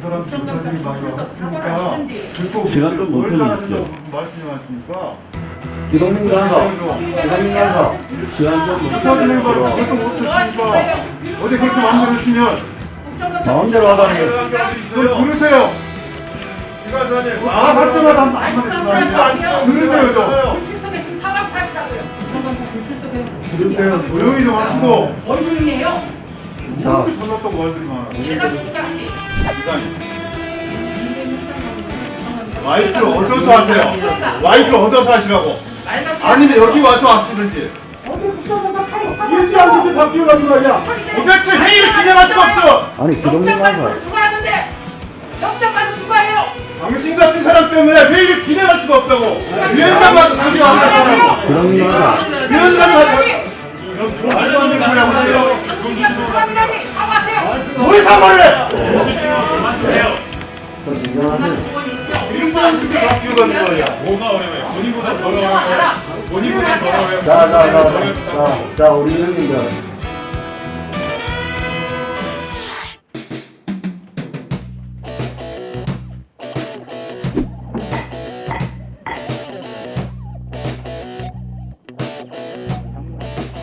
사람 사진이 많이 왔으니까 시간 좀 멈춰주십시오. 말씀하시니까 기동민 간사, 기동민 간사. 시간 좀 사진을 봐도 그것도 못했으니까 어제 그렇게 만들었으면 마음대로 하다니. 그걸 들으세요. 할 때마다 한 말씀하시면 들으세요 좀. 불출석했으면 사과하시라고요. 부정감사 불출석해. 들으세요. 조용히 좀 하시고. 뭘 조용해요? 자, 이렇게 전화했다고 말들이 많아. 일났으니까 하지. 마이크를 얻어서 하세요. 마이크를 얻어서 하시라고. 아니면 여기 와서 하시든지. 일기 안 듣게 바뀌어가지고 말이야. 도대체 회의를 진행할 수가 없어. 아니 기동민 영장 간사. 발부 누가 하는데? 영장 발부 누가 해요? 당신 같은 사람 때문에 회의를 진행할 수가 없다고. 위원장 와서 소리 안 하고. 기동민 간사. 위원장 와서 말도 안 되는 소리 하고 있어요. 당신 같은 사람이라니 사과하세요. 뭘 사과를 해? 좀 진정하세요. 일단 그렇게 바뀌어가지고 말이야. 뭐가 어려워요? 본인보다 더 알아. 어려워요. 본인보다 더 어려워요. 자, 우리 형님들.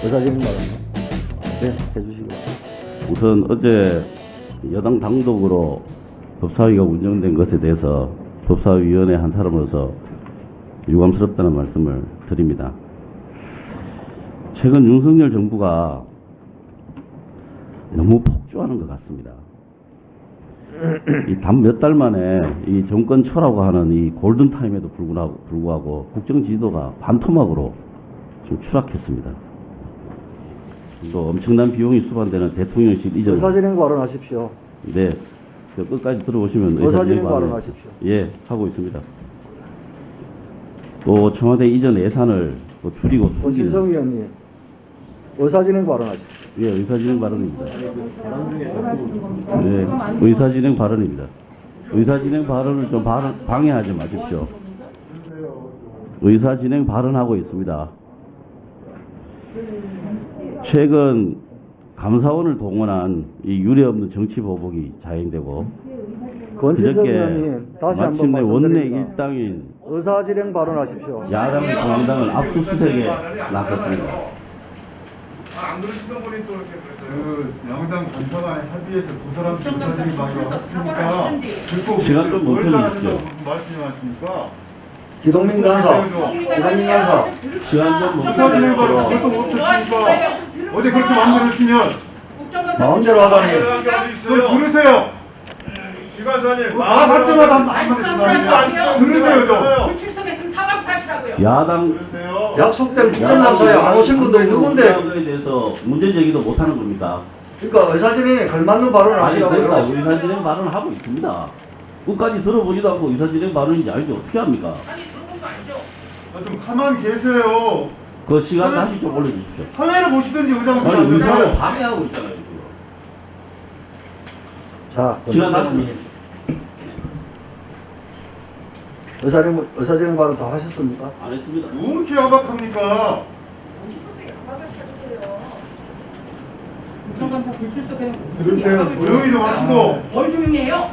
의사진행 바랍니다. 네, 해주시기 바랍니다. 우선 어제 여당 당독으로 법사위가 운영된 것에 대해서 법사위원회 한 사람으로서 유감스럽다는 말씀을 드립니다. 최근 윤석열 정부가 너무 폭주하는 것 같습니다. 이 단 몇 달 만에 이 정권 초라고 하는 이 골든타임에도 불구하고 국정 지지도가 반토막으로 좀 추락했습니다. 또 엄청난 비용이 수반되는 대통령실 이전. 의사진행 발언하십시오. 네. 그 끝까지 들어보시면 의사진행 발언을 발언하십시오. 예, 하고 있습니다. 또 청와대 이전 예산을 또 줄이고 권칠성 숨기는 의원님, 의사진행 발언하십시오. 예, 의사진행 발언입니다. 네, 의사진행 발언입니다. 의사진행 발언을 좀 방해하지 마십시오. 의사진행 발언하고 있습니다. 최근 감사원을 동원한 이 유례없는 정치 보복이 자행되고 권칠성 그저께 의원님, 다시 한번 마침내 원내 말씀드립니다. 일당인 의사진행 발언하십시오. 야당 공당을 압수수색에 나섰습니다. 안 그러시던 분이 또 이렇게 그랬어요. 그 양당 간사가 합의해서 두 사람 국정감사 사진이 많이 불출석 사과를 왔으니까 하시든지. 시간 좀 멈춰주십시오. 말씀하시니까 기동민 간사, 기동민 간사. 시간 좀 사진을 멈춰주십시오. 봐도 그것도 못했으니까 어제 그렇게 만들었으면 마음대로 하다니. 그걸 들으세요. 기관사님 할 때마다 한 말씀하시면 들으세요 좀. 불출석했으면 사과하시라고요. 야당 들으세요. 약속된 국정감사에 안 오신 분들이 누군데? 에 대해서 문제 제기도 못하는 겁니까? 그러니까 의사진행에 걸맞는 발언을 아니 그러니까 하시라고요. 의사진행 발언을 하고 있습니다. 끝까지 들어보지도 않고 의사진행 발언인지 알지 어떻게 합니까? 아니 그런 거 알죠? 좀 가만 계세요. 그 시간 다시 좀 올려주십시오. 화면을 보시든지 의장 아니 의사를 방해하고 있잖아요 지금. 자, 시간 다시 의사진행 발언 다 하셨습니까? 안 했습니다. 왜 이렇게 야박합니까? 국정감사 불출석해요. 들으세요. 조용히 좀 하시고. 뭘 조용해요?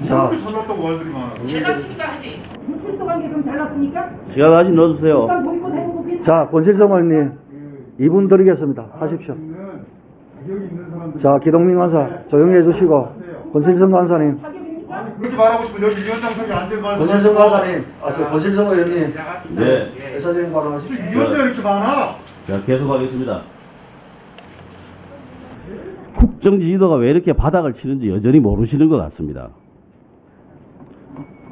자, 이렇게 전화했다고 말들이 많아. 잘났으니까 하지. 불출석한 게 좀 잘났으니까? 시간 다시 넣어주세요. 일단 보이고 되는 거 괜찮아. 자, 권칠성 의원님, 2분 드리겠습니다. 하십시오. 자격이 있는 사람들. 자, 기동민 간사 조용히 해주시고, 권칠성 간사님, 사격입니까? 그렇게 말하고 싶으면 여기 위원장석이 안 되는 말씀. 권칠성 간사님, 권칠성 의원님, 네. 의사진행 발언하십시오. 위원장 이렇게 많아. 자 계속하겠습니다. 국정 지지도가 왜 이렇게 바닥을 치는지 여전히 모르시는 것 같습니다.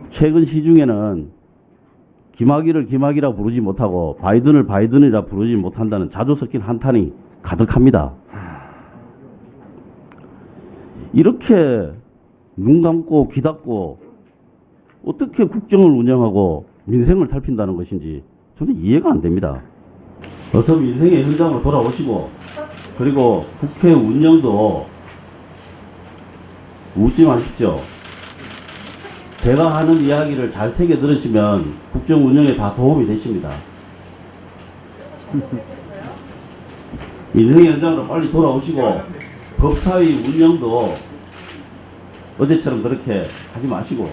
최근 시중에는 김학의를 김학의라 부르지 못하고 바이든을 바이든이라 부르지 못한다는 자주 섞인 한탄이 가득합니다. 이렇게 눈 감고 귀 닫고 어떻게 국정을 운영하고 민생을 살핀다는 것인지 저는 이해가 안 됩니다. 어서 민생의 현장으로 돌아오시고 그리고 국회 운영도 웃지 마십시오. 제가 하는 이야기를 잘 새겨 들으시면 국정 운영에 다 도움이 되십니다. 민생의 현장으로 빨리 돌아오시고 법사위 운영도 어제처럼 그렇게 하지 마시고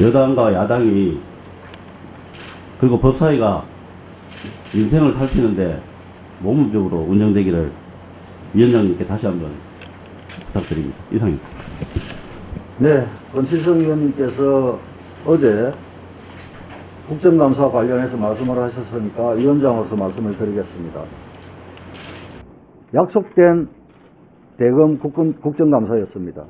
여당과 야당이 그리고 법사위가 민생을 살피는데 모범적으로 운영되기를 위원장님께 다시 한번 부탁드립니다. 이상입니다. 네, 권칠성 위원님께서 어제 국정감사 관련해서 말씀을 하셨으니까 위원장으로서 말씀을 드리겠습니다. 약속된 대검 국정감사였습니다.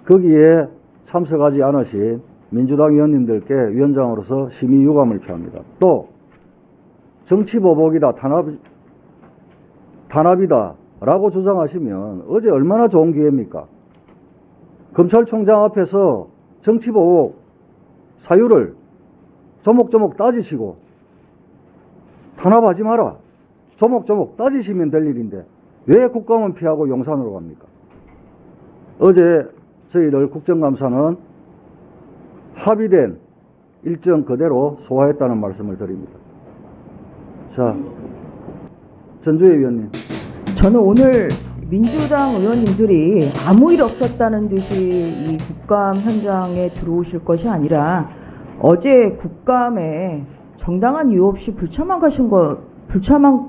거기에 참석하지 않으신 민주당 의원님들께 위원장으로서 심히 유감을 표합니다. 또 정치보복이다, 탄압이다 라고 주장하시면 어제 얼마나 좋은 기회입니까? 검찰총장 앞에서 정치보복 사유를 조목조목 따지시고 탄압하지 마라, 조목조목 따지시면 될 일인데 왜 국감은 피하고 용산으로 갑니까? 어제 저희들 국정감사는 합의된 일정 그대로 소화했다는 말씀을 드립니다. 자, 전주혜 위원님. 저는 오늘 민주당 의원님들이 아무 일 없었다는 듯이 이 국감 현장에 들어오실 것이 아니라 어제 국감에 정당한 이유 없이 불참한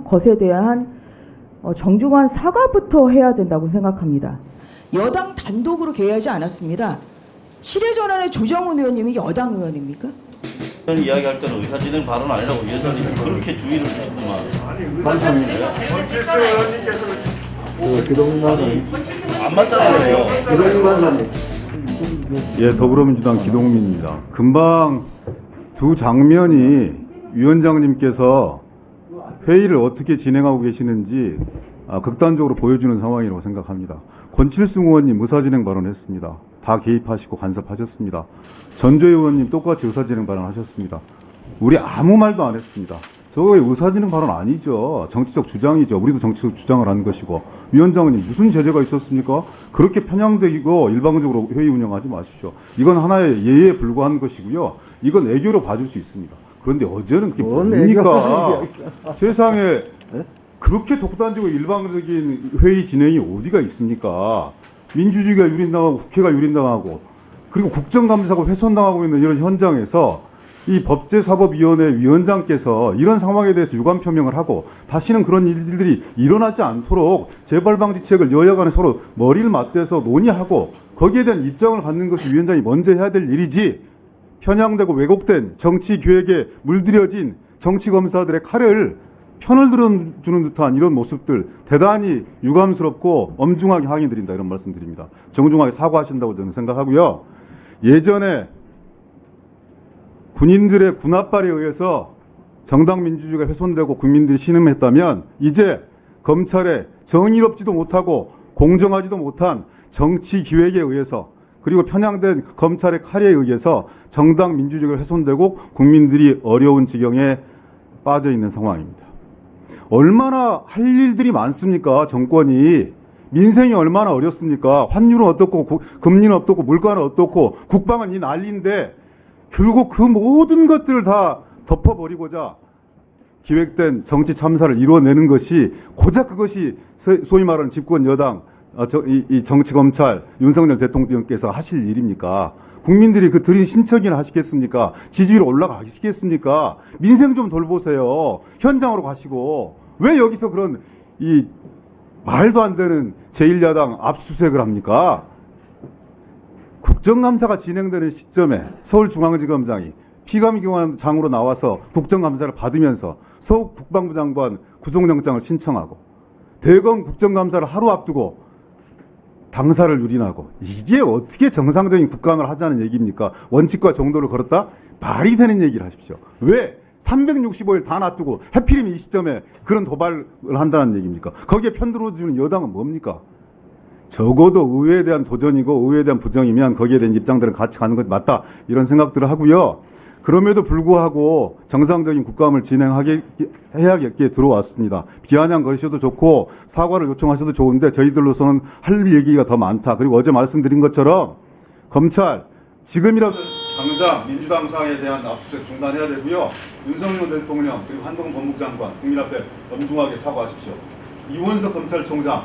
것에 대한 정중한 사과부터 해야 된다고 생각합니다. 여당 단독으로 개의하지 않았습니다. 실외전환의 조정훈 의원님이 여당 의원입니까? 이런 이야기할 때는 의사진행 발언 아니라고 위원장님이 그렇게 주의를 주시더만. 권칠수 의원님께서 기동민 간사님. 안 맞잖아요. 기동민 간사님. 예, 더불어민주당 기동민입니다. 금방 두 장면이 위원장님께서 회의를 어떻게 진행하고 계시는지 극단적으로 보여주는 상황이라고 생각합니다. 권칠수 의원님 의사진행 발언했습니다. 다 개입하시고 간섭하셨습니다. 전조희 의원님 똑같이 의사진행 발언하셨습니다. 우리 아무 말도 안 했습니다. 저거 의사진행 발언 아니죠. 정치적 주장이죠. 우리도 정치적 주장을 한 것이고. 위원장님 무슨 제재가 있었습니까? 그렇게 편향되고 일방적으로 회의 운영하지 마십시오. 이건 하나의 예의에 불과한 것이고요. 이건 애교로 봐줄 수 있습니다. 그런데 어제는 그게 뭡니까? 세상에 그렇게 독단적이고 일방적인 회의 진행이 어디가 있습니까? 민주주의가 유린당하고 국회가 유린당하고 그리고 국정감사가 훼손당하고 있는 이런 현장에서 이 법제사법위원회 위원장께서 이런 상황에 대해서 유감 표명을 하고 다시는 그런 일들이 일어나지 않도록 재발방지책을 여야 간에 서로 머리를 맞대서 논의하고 거기에 대한 입장을 갖는 것이 위원장이 먼저 해야 될 일이지, 편향되고 왜곡된 정치 기획에 물들여진 정치검사들의 칼을 편을 들어주는 듯한 이런 모습들 대단히 유감스럽고 엄중하게 항의드린다, 이런 말씀드립니다. 정중하게 사과하신다고 저는 생각하고요. 예전에 군인들의 군합발에 의해서 정당 민주주의가 훼손되고 국민들이 신음했다면 이제 검찰의 정의롭지도 못하고 공정하지도 못한 정치 기획에 의해서 그리고 편향된 검찰의 칼에 의해서 정당 민주주의가 훼손되고 국민들이 어려운 지경에 빠져 있는 상황입니다. 얼마나 할 일들이 많습니까? 정권이. 민생이 얼마나 어렵습니까? 환율은 어떻고 금리는 어떻고 물가는 어떻고 국방은 이 난리인데 결국 그 모든 것들을 다 덮어버리고자 기획된 정치 참사를 이루어내는 것이 고작 그것이 소위 말하는 집권 여당 이 정치검찰 윤석열 대통령께서 하실 일입니까? 국민들이 그 드린 신청이나 하시겠습니까? 지지율 올라가시겠습니까? 민생 좀 돌보세요. 현장으로 가시고. 왜 여기서 그런 이 말도 안 되는 제1야당 압수수색을 합니까? 국정감사가 진행되는 시점에 서울중앙지검장이 피감기관장으로 나와서 국정감사를 받으면서 서욱 국방부 장관 구속영장을 신청하고 대검 국정감사를 하루 앞두고 당사를 유린하고, 이게 어떻게 정상적인 국감을 하자는 얘기입니까? 원칙과 정도를 걸었다? 말이 되는 얘기를 하십시오. 왜 365일 다 놔두고 하필이면 이 시점에 그런 도발을 한다는 얘기입니까? 거기에 편들어주는 여당은 뭡니까? 적어도 의회에 대한 도전이고 의회에 대한 부정이면 거기에 대한 입장들은 같이 가는 것이 맞다, 이런 생각들을 하고요. 그럼에도 불구하고 정상적인 국감을 해야겠기에 들어왔습니다. 비아냥 거리셔도 좋고 사과를 요청하셔도 좋은데 저희들로서는 할 얘기가 더 많다. 그리고 어제 말씀드린 것처럼 검찰 지금이라도 당장 민주당 사에 대한 압수수색 중단해야 되고요. 윤석열 대통령 그리고 한동훈 법무장관 국민 앞에 엄중하게 사과하십시오. 이원석 검찰총장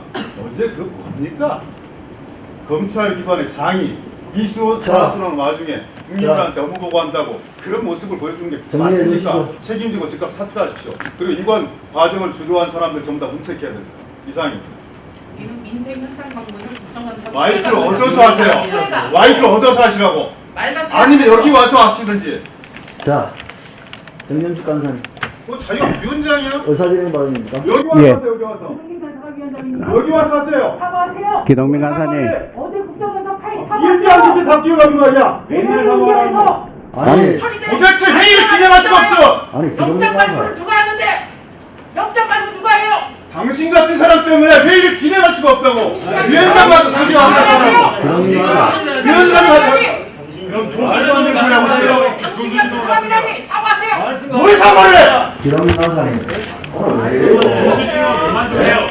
어제 그 뭡니까? 검찰 기관의 장이 이수 사수는 와중에 국민들한테 업무 보고한다고 그런 모습을 보여주는 게 정리해 맞습니까? 주시죠. 책임지고 즉각 사퇴하십시오. 그리고 이번 과정을 주도한 사람들 전부 다 문책해야 됩니다. 이상입니다. 이는 민생 현장 방문을 국정감사 마이크를 얻어서 하세요. 마이크를 얻어서 하시라고. 아니면 여기 와서 하시든지. 자, 정영주 간사님. 뭐 자기가 위원장이야? 의사진행 발언입니까? 여기 와서 예. 하세요. 여기 와서. 위원장입니다. 여기 와서 하세요. 사과하세요. 기동민 간사님. 어제 국정감사 파일 일대 사과하세요. 안 듣게 다 끼어가는 말이야. 맨날 의견에서 아니, 도대체 회의를 진행할 수가 없어. 아니, 기동민 영장 발부를 간사. 누가 하는데? 영장 발부 누가 해요? 당신 같은 사람 때문에 회의를 진행할 수가 없다고. 위원장 와서 소개 안 하고. 기동민 간사. 위원장 와서 그럼 말도 안 되는 소리 하고 있어요. 당신 같은 사람이라니 사과하세요. 뭘 사과를 해? 기동민 간사님. 오늘 왜 이래요? 조수진은 그만두세요.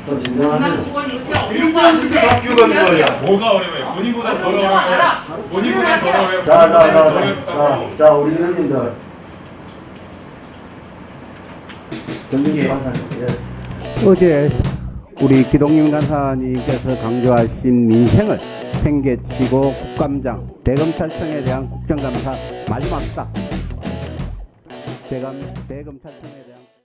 좀 진정하세요. 의원 요새 일도 안 듣게 다 끼어가는 말이야. 뭐가 어려워요? 본인보다 더 알아. 어려워요. 본인보다 더 어려워요. 자, 우리 의원님들. 정영주 간사님. 예. 어제 우리 기동민 간사님께서 강조하신 민생을 생계치고 국감장, 대검찰청에 대한 국정감사 마지막 딱 대검찰청에 대한